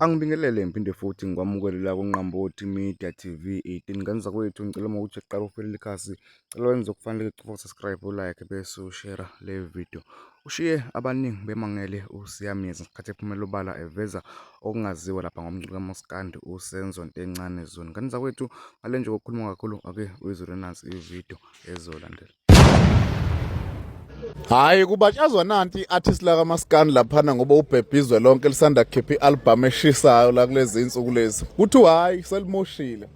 Angibingelele ngiphinde futhi ngikwamukelela kuNqambothi Media TV 18 ngenza kwethu ngicela uma ukuthi uqala ufelele ikhasi cela wenze okufanele ucofa subscribe ulike bese ushare le video ushiye abaningi bemangele uSiyameza ngesikhathi ephumela ubala eveza okungaziwa lapha ngomculo kaMaskandi uSenzo Ntencane Zone ngenza kwethu ngale nje ukukhuluma kakhulu ake uyizwe nansi ivideo ezolandela. Hayi kubatshazwa nanti artist la kaMaskandi laphana ngoba ubhebhizwe lonke lisanda khipha ialbum eshisayo la kulezi insuku lezi. Kuthiwa hayi selimoshile.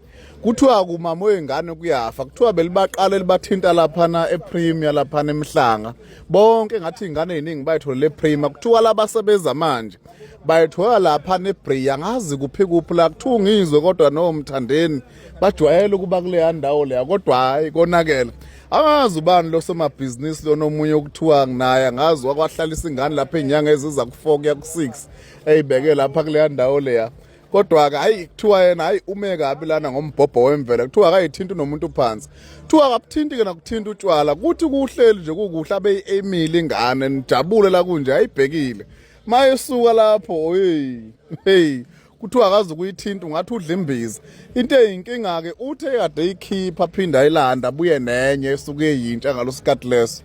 Kuthiwa kumama wengane kuyafa. Kuthiwa belibaqala libathinta laphana ePremier laphana eMhlanga. Bonke ngathi ingane eziningi bayitholele ePremier. Kuthiwa labasebenza manje bayithola lapha neBria ngazi kuphi kuphi la kuthiwa ngizwe kodwa nomthandeni bajwayele ukuba kule ndawo leya kodwa hayi konakela. Angazi ubani lo somabhizinisi lo nomunye ukuthiwa nginaye ngazi wakwahlalisa ingane lapha ezinyanga eziza ku4 kuya ku6 eyibeke lapha kule ndawo leya kodwa ke hayi kuthiwa yena hayi ume kabi lana ngombhobho wemvelo kuthiwa akayithinta nomuntu phansi kuthiwa akabuthinti ke nakuthinta utshwala kuthi kuhleli nje kukuhle abe Emily ingane nijabule la kunje ayibhekile mayesuka lapho hey kuthiwa akazi ukuyithinta ungathi udla imbiza into eyinkinga ke uthe kade ikhipha phinda ayilanda buye nenye esuke eyintsha ngalosikhathi leso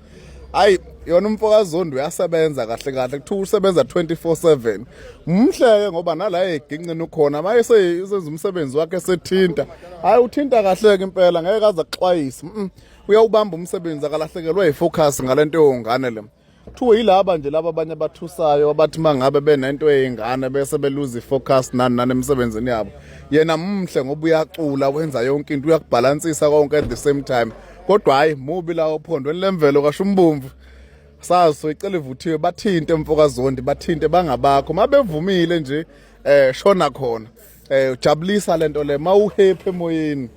hayi yona umfokaZondo uyasebenza kahle kahle kuthiwa usebenza 24/7 umhleke ngoba nala eginqini ukhona mayesenza umsebenzi wakhe esethinta hayi uthinta kahle ke impela ngeke kaza kuxwayisa uyawubamba umsebenzi akalahlekelwa yifocus ngalento yongane le kuthiwa yilaba nje laba abanye abathusayo abathi mangabe benento eyingane bese beluze ifocus nani emsebenzini yabo yena mhle ngoba uyacula wenza yonke into uyakubalansisa konke at the same time kodwa hayi mubi la ophondweni lemvelo kasho umbumvu sazi soyicela ivuthiwe bathinte emfokaZondi bathinte bangabakho mabevumile nje shona khona ujabulisa lento le mawuhappy emoyeni